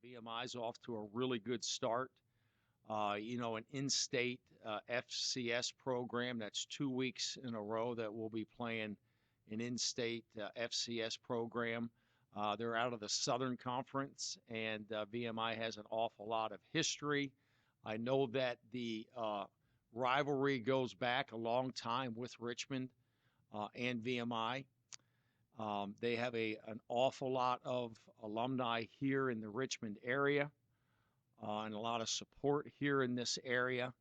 VMI's off to a really good start. An in-state FCS program. That's 2 weeks in a row that we'll be playing an in-state FCS program. They're out of the Southern Conference, and VMI has an awful lot of history. I know that the rivalry goes back a long time with Richmond and VMI. They have an awful lot of alumni here in the Richmond area and a lot of support here in this area.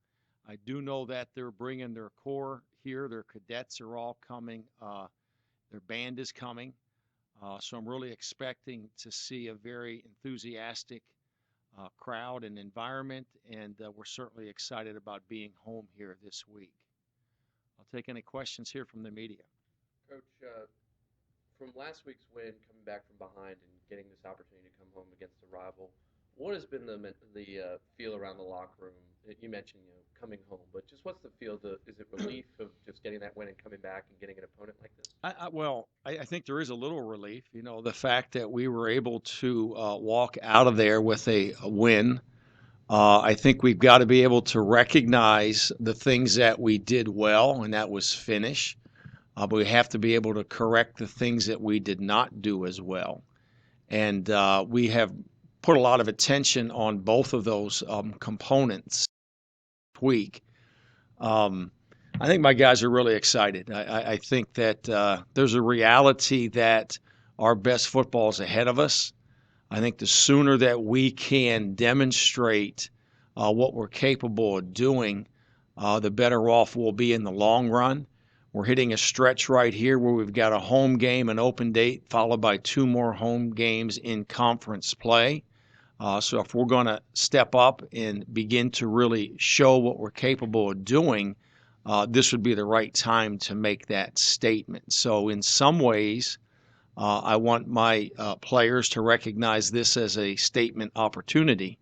I do know that they're bringing their core here. Their cadets are all coming. Their band is coming. So I'm really expecting to see a very enthusiastic crowd and environment, and we're certainly excited about being home here this week. I'll take any questions here from the media. Coach, from last week's win, coming back from behind and getting this opportunity to come home against a rival, what has been the feel around the locker room? You mentioned coming home, but just what's the feel? Is it relief of just getting that win and coming back and getting an opponent like this? I think there is a little relief. The fact that we were able to walk out of there with a win. I think we've got to be able to recognize the things that we did well, and that was finish. But we have to be able to correct the things that we did not do as well. And we have put a lot of attention on both of those components this week. I think my guys are really excited. I think that there's a reality that our best football is ahead of us. I think the sooner that we can demonstrate what we're capable of doing, the better off we'll be in the long run. We're hitting a stretch right here where we've got a home game, an open date, followed by 2 more home games in conference play. So if we're going to step up and begin to really show what we're capable of doing, this would be the right time to make that statement. So in some ways, I want my players to recognize this as a statement opportunity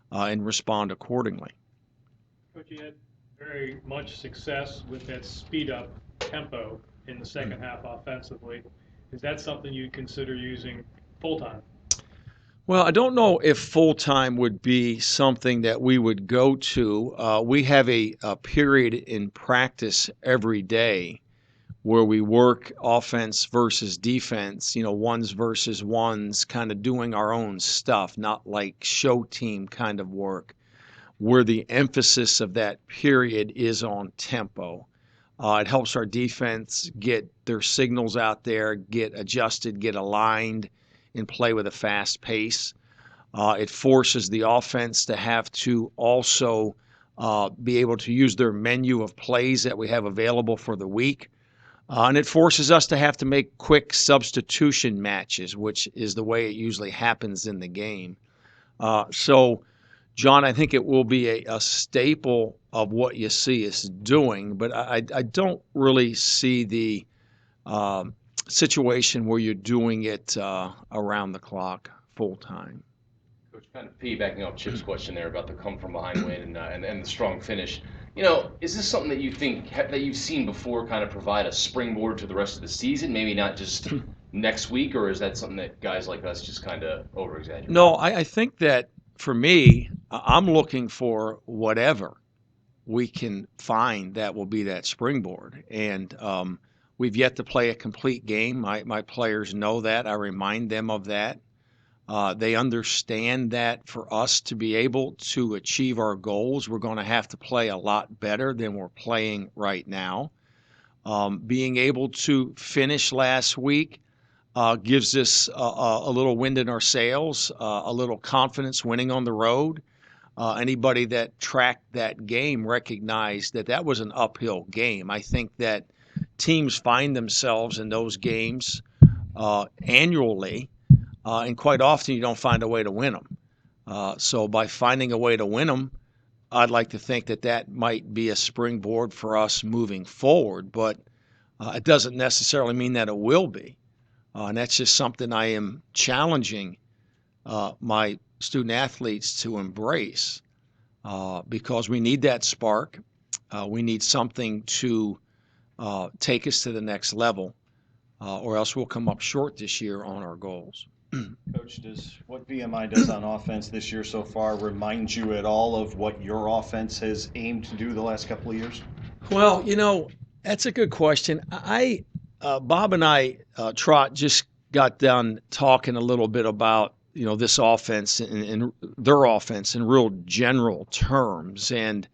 and respond accordingly. Coach, you had very much success with that speed up tempo in the second half offensively. Is that something you'd consider using full time? Well, I don't know if full-time would be something that we would go to. We have a period in practice every day where we work offense versus defense, ones versus ones, kind of doing our own stuff, not like show team kind of work, where the emphasis of that period is on tempo. It helps our defense get their signals out there, get adjusted, get aligned, and play with a fast pace. It forces the offense to have to also be able to use their menu of plays that we have available for the week. And it forces us to have to make quick substitution matches, which is the way it usually happens in the game. So, John, I think it will be a staple of what you see us doing, but I don't really see the situation where you're doing it around the clock full time. Coach, kind of piggybacking off Chip's question there about the come from behind win and the strong finish. Is this something that you think that you've seen before kind of provide a springboard to the rest of the season? Maybe not just next week, or is that something that guys like us just kind of over exaggerate? No, I think that for me, I'm looking for whatever we can find that will be that springboard. And we've yet to play a complete game. My players know that. I remind them of that. They understand that for us to be able to achieve our goals, we're going to have to play a lot better than we're playing right now. Being able to finish last week gives us a little wind in our sails, a little confidence winning on the road. Anybody that tracked that game recognized that that was an uphill game. I think that teams find themselves in those games annually, and quite often you don't find a way to win them. So by finding a way to win them, I'd like to think that that might be a springboard for us moving forward, but it doesn't necessarily mean that it will be. And that's just something I am challenging my student athletes to embrace because we need that spark. We need something to take us to the next level, or else we'll come up short this year on our goals. Coach, does what VMI does on offense this year so far remind you at all of what your offense has aimed to do the last couple of years? Well, that's a good question. Bob and I, Trot, just got done talking a little bit about this offense and their offense in real general terms. And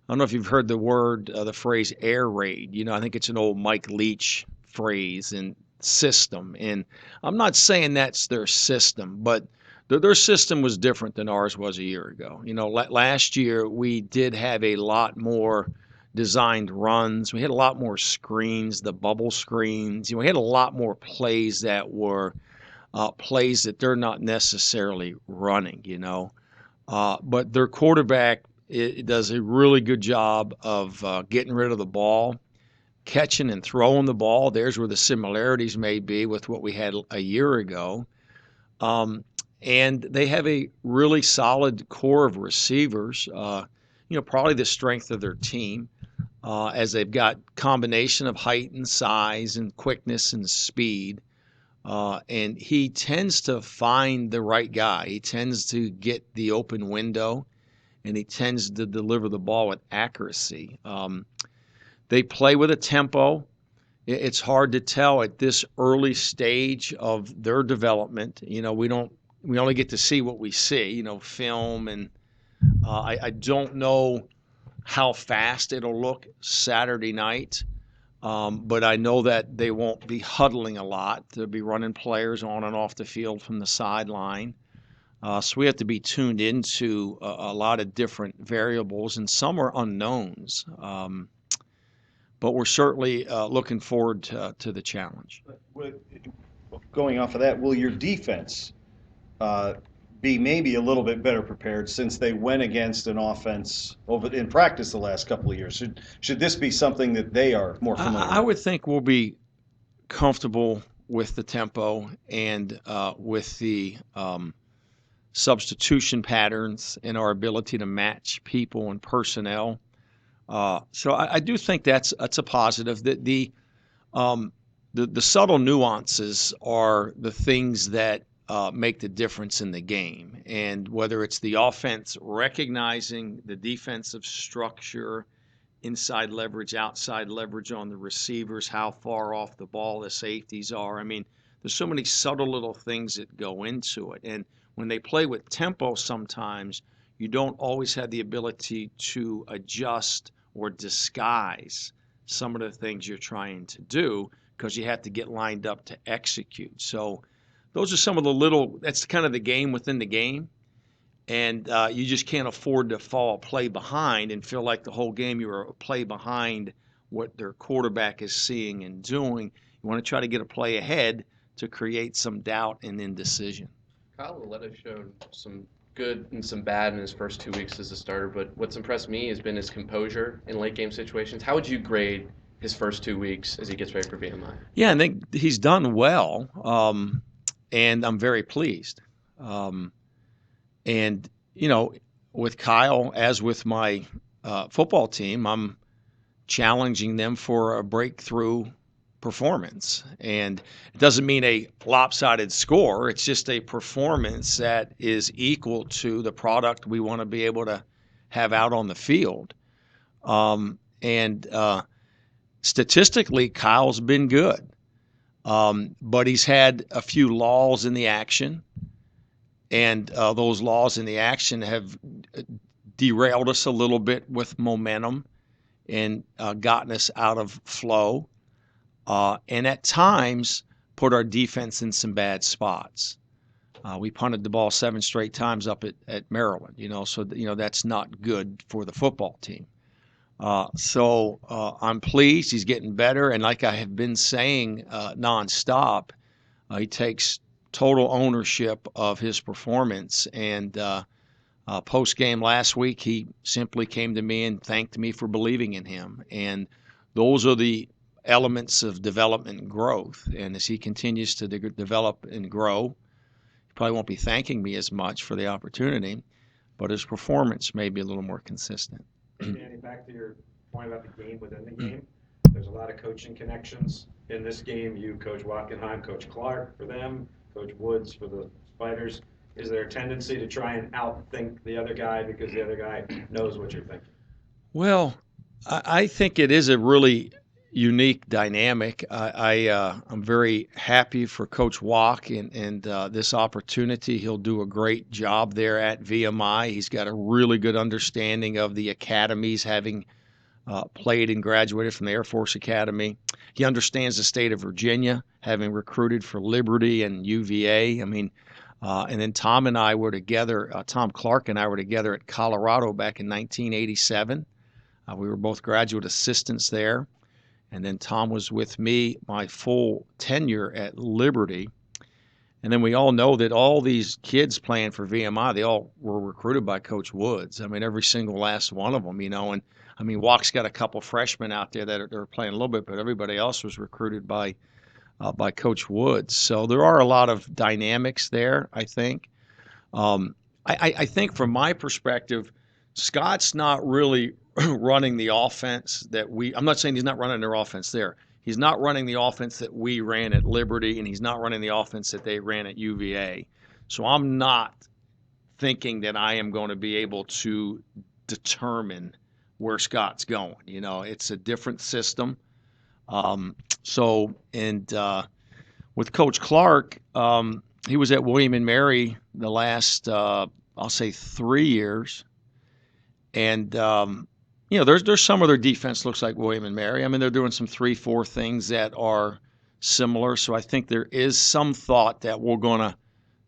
I don't know if you've heard the phrase air raid. I think it's an old Mike Leach phrase and system. And I'm not saying that's their system, but their system was different than ours was a year ago. Last year we did have a lot more designed runs. We had a lot more screens, the bubble screens. We had a lot more plays that were plays that they're not necessarily running. But their quarterback it does a really good job of getting rid of the ball, catching and throwing the ball. There's where the similarities may be with what we had a year ago. Um, and they have a really solid core of receivers. Probably the strength of their team, as they've got combination of height and size and quickness and speed. And he tends to find the right guy. He tends to get the open window, and he tends to deliver the ball with accuracy. They play with a tempo. It's hard to tell at this early stage of their development. We only get to see what we see, film, and I don't know how fast it'll look Saturday night. But I know that they won't be huddling a lot. They'll be running players on and off the field from the sideline. So we have to be tuned into a lot of different variables, and some are unknowns. But we're certainly looking forward to the challenge. Going off of that, will your defense uh, be maybe a little bit better prepared since they went against an offense in practice the last couple of years? Should this be something that they are more familiar I with? would think we'll be comfortable with the tempo and with the substitution patterns and our ability to match people and personnel. So I do think that's a positive. That the subtle nuances are the things that make the difference in the game, and whether it's the offense recognizing the defensive structure, inside leverage, outside leverage on the receivers, how far off the ball the safeties are. I mean, there's so many subtle little things that go into it. And when they play with tempo, sometimes you don't always have the ability to adjust or disguise some of the things you're trying to do because you have to get lined up to execute. So those are some of that's kind of the game within the game. And you just can't afford to fall a play behind and feel like the whole game you're a play behind what their quarterback is seeing and doing. You want to try to get a play ahead to create some doubt and indecision. Kyle Lauletta showed some good and some bad in his first 2 weeks as a starter, but what's impressed me has been his composure in late game situations. How would you grade his first 2 weeks as he gets ready for VMI? Yeah, I think he's done well, and I'm very pleased. Um, and, with Kyle, as with my football team, I'm challenging them for a breakthrough performance. And it doesn't mean a lopsided score, it's just a performance that is equal to the product we want to be able to have out on the field. And statistically, Kyle's been good. But he's had a few lulls in the action, and those lulls in the action have derailed us a little bit with momentum and gotten us out of flow, and at times put our defense in some bad spots. We punted the ball 7 straight times up at Maryland, so that's not good for the football team. So I'm pleased he's getting better, and like I have been saying nonstop, he takes total ownership of his performance. And post game last week, he simply came to me and thanked me for believing in him. And those are the elements of development and growth. And as he continues to develop and grow, he probably won't be thanking me as much for the opportunity, but his performance may be a little more consistent. Danny, back to your point about the game within the game. There's a lot of coaching connections in this game. You, Coach Watkenheim, Coach Clark for them, Coach Woods for the Spiders. Is there a tendency to try and outthink the other guy because the other guy knows what you're thinking? Well, I think it is a really unique dynamic. I'm very happy for Coach Walk and this opportunity. He'll do a great job there at VMI. He's got a really good understanding of the academies, having played and graduated from the Air Force Academy. He understands the state of Virginia, having recruited for Liberty and UVA. I mean, and then Tom and I were together, Tom Clark and I were together at Colorado back in 1987. We were both graduate assistants there. And then Tom was with me my full tenure at Liberty. And then we all know that all these kids playing for VMI, they all were recruited by Coach Woods. I mean, every single last one of them, you know. And I mean, Walk's got a couple freshmen out there that are playing a little bit, but everybody else was recruited by Coach Woods. So there are a lot of dynamics there, I think. I think from my perspective, Scott's not really running the offense that I'm not saying he's not running their offense there. He's not running the offense that we ran at Liberty, and he's not running the offense that they ran at UVA. So I'm not thinking that I am going to be able to determine where Scott's going. You know, it's a different system. With Coach Clark, he was at William and Mary the last, I'll say, 3 years, and you know, there's some of their defense looks like William and Mary. I mean, they're doing some 3-4 things that are similar. So I think there is some thought that we're going to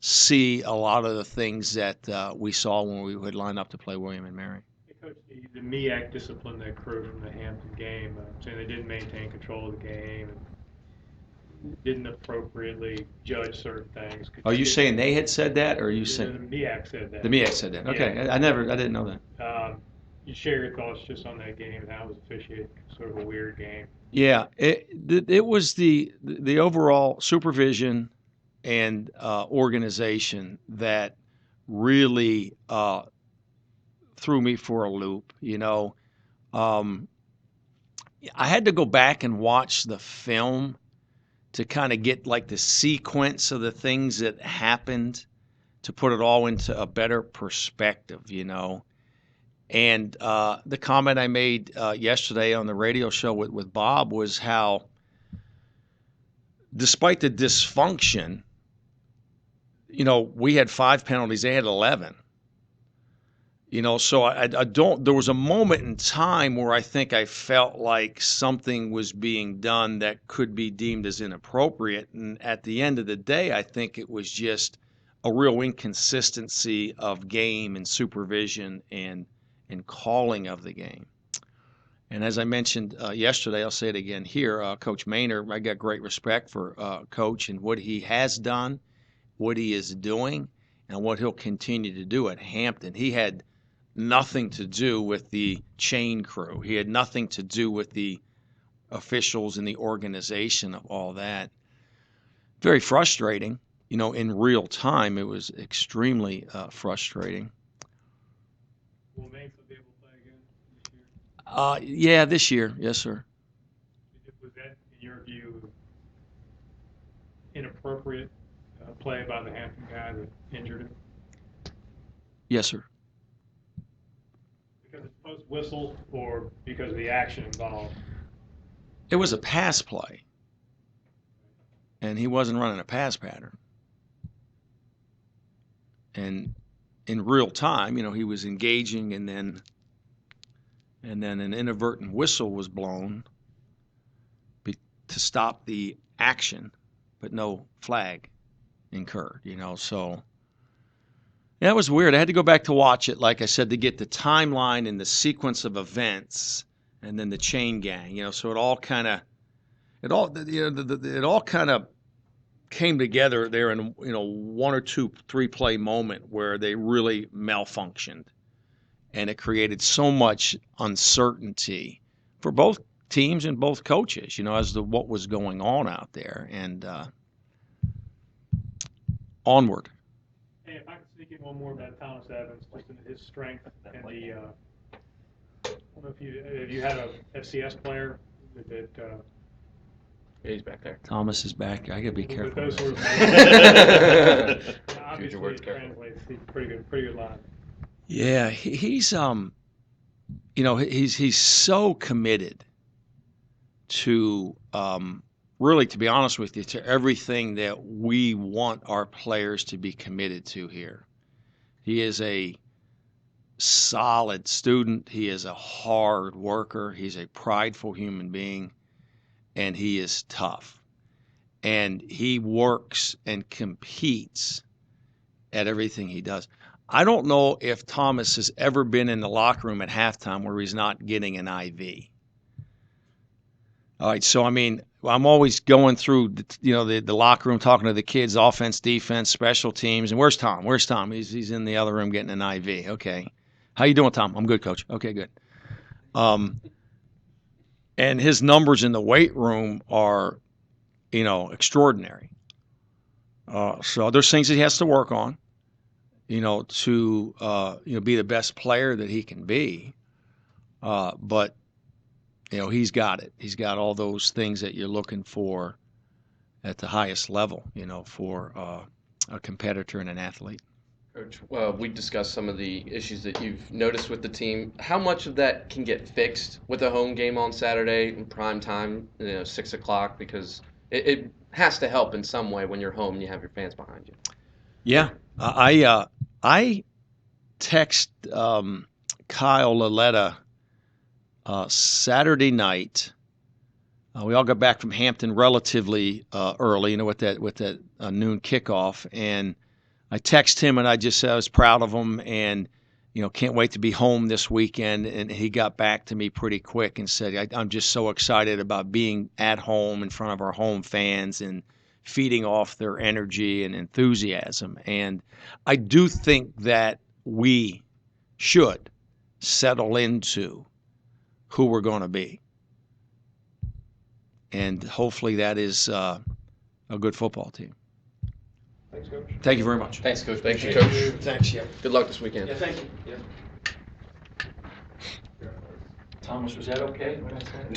see a lot of the things that we saw when we would line up to play William and Mary. Hey, Coach, the MEAC disciplined that crew from the Hampton game, saying they didn't maintain control of the game and didn't appropriately judge certain things. Are you saying they had said that, or are you The saying MEAC said that? the MEAC said that? Okay, Yeah. I didn't know that. You share your thoughts just on that game and how it was officiated, sort of a weird game. Yeah, it was the overall supervision and organization that really threw me for a loop. You know, I had to go back and watch the film to kind of get like the sequence of the things that happened to put it all into a better perspective. You know. And the comment I made yesterday on the radio show with Bob was how, despite the dysfunction, you know, we had 5 penalties, they had 11. You know, so I don't. There was a moment in time where I think I felt like something was being done that could be deemed as inappropriate, and at the end of the day, I think it was just a real inconsistency of game and supervision and calling of the game. And as I mentioned yesterday, I'll say it again here, Coach Maynard, I got great respect for Coach and what he has done, what he is doing, and what he'll continue to do at Hampton. He had nothing to do with the chain crew. He had nothing to do with the officials and the organization of all that. Very frustrating. You know, in real time, it was extremely frustrating. Will Mason be able to play again this year? Yeah, this year. Yes, sir. Was that, in your view, inappropriate play by the Hampton guy that injured him? Yes, sir. Because it's post-whistle or because of the action involved? It was a pass play, and he wasn't running a pass pattern. And in real time, you know, he was engaging, and then an inadvertent whistle was blown to stop the action, but no flag incurred, you know. So yeah, it was weird. I had to go back to watch it, like I said, to get the timeline and the sequence of events, and then the chain gang, you know. So it all kind of came together there in, you know, 1 or 2, 3 play moment where they really malfunctioned, and it created so much uncertainty for both teams and both coaches, you know, as to what was going on out there. And onward. Hey, if I could sneak in one more about Thomas Evans, just in his strength and the, I don't know if you had a FCS player that Yeah, he's back there. Thomas is back. I gotta be With careful. those with sort that. of obviously words it careful. translates. He's pretty good line. Yeah, he's he's so committed to really, to be honest with you, to everything that we want our players to be committed to here. He is a solid student. He is a hard worker. He's a prideful human being, and he is tough. And he works and competes at everything he does. I don't know if Thomas has ever been in the locker room at halftime where he's not getting an IV. All right, so I mean, I'm always going through, the locker room, talking to the kids, offense, defense, special teams, and where's Tom? Where's Tom? He's in the other room getting an IV. Okay, how you doing, Tom? I'm good, coach. Okay, good. Um, and his numbers in the weight room are, extraordinary. So there's things that he has to work on, to be the best player that he can be. But he's got it. He's got all those things that you're looking for at the highest level, for a competitor and an athlete. Coach, we discussed some of the issues that you've noticed with the team. How much of that can get fixed with a home game on Saturday in prime time, 6 o'clock? Because it has to help in some way when you're home and you have your fans behind you. Yeah, I text Kyle Laletta Saturday night. We all got back from Hampton relatively early, with that noon kickoff, and I text him and I just said I was proud of him and can't wait to be home this weekend. And he got back to me pretty quick and said, I'm just so excited about being at home in front of our home fans and feeding off their energy and enthusiasm. And I do think that we should settle into who we're going to be. And hopefully that is a good football team. Thanks, Coach. Thank you very much. Thanks, Coach. Thank you, Appreciate it. Coach. Thanks, yeah. Good luck this weekend. Thank you. Yeah. Thomas, was that okay? What I said?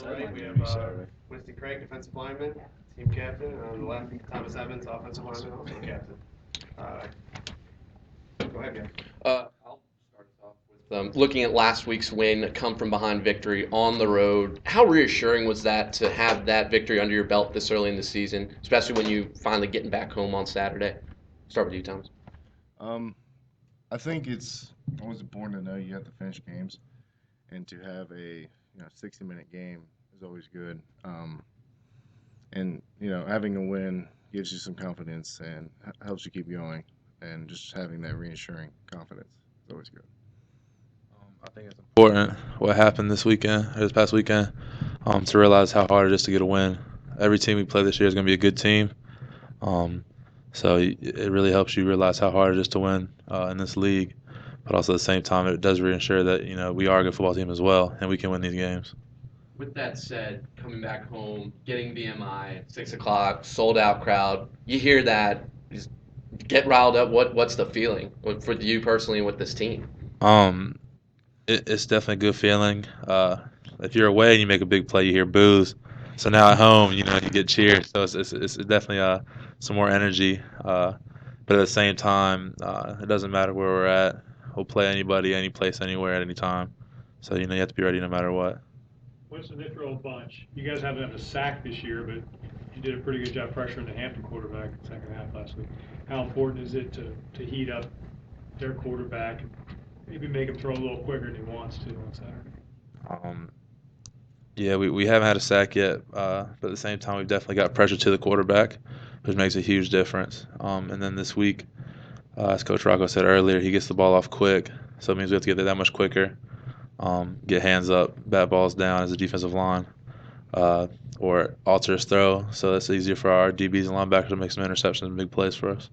You're right. We have Winston Craig, defensive lineman, team captain, and on the left, Thomas Evans, offensive lineman, also captain. Go ahead, guys. I'll start us off with looking at last week's win, come from behind victory on the road. How reassuring was that to have that victory under your belt this early in the season, especially when you finally getting back home on Saturday? Start with you, Thomas. I think it's always important to know you have to finish games, and to have a 60-minute game is always good. And having a win gives you some confidence and helps you keep going, and just having that reassuring confidence is always good. I think it's important what happened this past weekend, to realize how hard it is to get a win. Every team we play this year is going to be a good team. So it really helps you realize how hard it is to win in this league. But also at the same time, it does reassure that we are a good football team as well, and we can win these games. With that said, coming back home, getting BMI, 6 o'clock, sold out crowd, you hear that, you get riled up. What's the feeling for you personally and with this team? It's definitely a good feeling. If you're away and you make a big play, you hear boos. So now at home, you get cheered. So it's definitely some more energy. But at the same time, it doesn't matter where we're at. We'll play anybody, any place, anywhere, at any time. So you have to be ready no matter what. What's the neutral bunch? You guys haven't had a sack this year, but you did a pretty good job pressuring the Hampton quarterback in the second half last week. How important is it to heat up their quarterback and maybe make him throw a little quicker than he wants to on Saturday? Yeah, we haven't had a sack yet, but at the same time, we've definitely got pressure to the quarterback, which makes a huge difference. And then this week, as Coach Rocco said earlier, he gets the ball off quick, So it means we have to get there that much quicker, get hands up, bat balls down as a defensive line, or alter his throw. So that's easier for our DBs and linebackers to make some interceptions and big plays for us.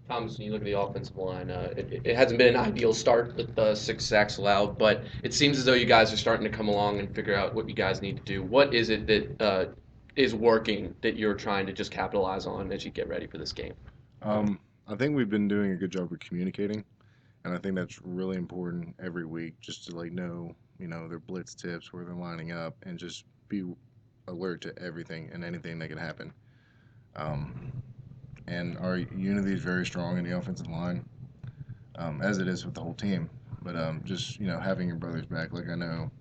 Thomas, when you look at the offensive line, it hasn't been an ideal start with 6 sacks allowed, but it seems as though you guys are starting to come along and figure out what you guys need to do. What is it that is working that you're trying to just capitalize on as you get ready for this game? I think we've been doing a good job of communicating, and I think that's really important every week, just to like know, their blitz tips, where they're lining up, and just be alert to everything and anything that can happen. Um, and our unity is very strong in the offensive line, as it is with the whole team. But just having your brothers back, like I know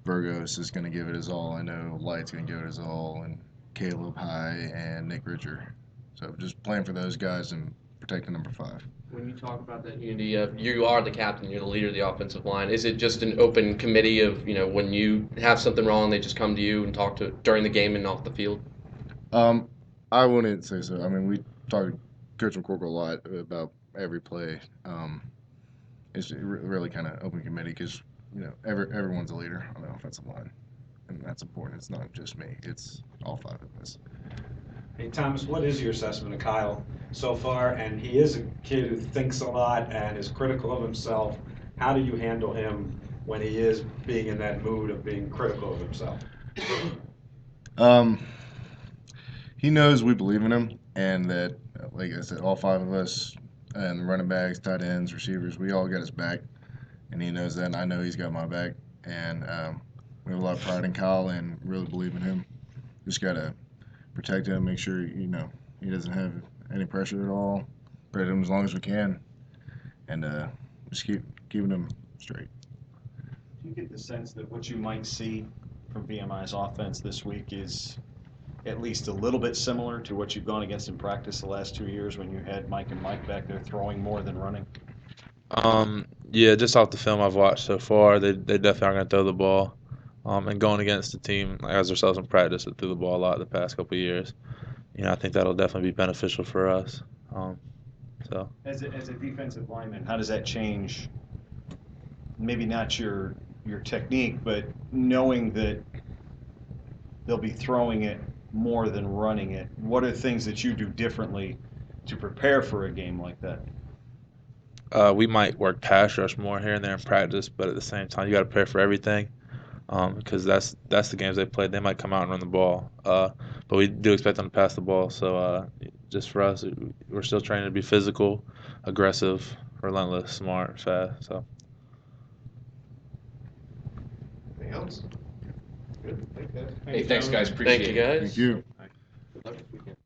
Virgos is going to give it his all. I know Light's going to give it his all, and Caleb High and Nick Richard. So just playing for those guys and protecting number 5. When you talk about that unity, you are the captain, you're the leader of the offensive line. Is it just an open committee of, when you have something wrong, they just come to you and talk to during the game and off the field? I wouldn't say so. I mean, we talk to Coach McCorkle a lot about every play. It's really kind of open committee because everyone's a leader on the offensive line, and that's important. It's not just me; it's all 5 of us. Hey, Thomas, what is your assessment of Kyle so far? And he is a kid who thinks a lot and is critical of himself. How do you handle him when he is being in that mood of being critical of himself? He knows we believe in him, and that, like I said, all 5 of us, and the running backs, tight ends, receivers, we all got his back, and he knows that, and I know he's got my back, and we have a lot of pride in Kyle and really believe in him. Just got to protect him, make sure, he doesn't have any pressure at all, protect him as long as we can, and just keeping him straight. Do you get the sense that what you might see from VMI's offense this week is at least a little bit similar to what you've gone against in practice the last 2 years when you had Mike and Mike back there throwing more than running? Yeah, just off the film I've watched so far, they definitely are going to throw the ball. And going against a team like as ourselves in practice that threw the ball a lot the past couple of years, I think that'll definitely be beneficial for us. So As a defensive lineman, how does that change, maybe not your technique, but knowing that they'll be throwing it more than running it? What are things that you do differently to prepare for a game like that? we might work pass rush more here and there in practice, but at the same time, you got to prepare for everything because that's the games they played. They might come out and run the ball, but we do expect them to pass the ball. So just for us, we're still training to be physical, aggressive, relentless, smart, fast. So. Anything else? Good. Thanks, guys. Hey, thanks, guys. Appreciate Thank you, it. guys. Thank you. Good luck this weekend.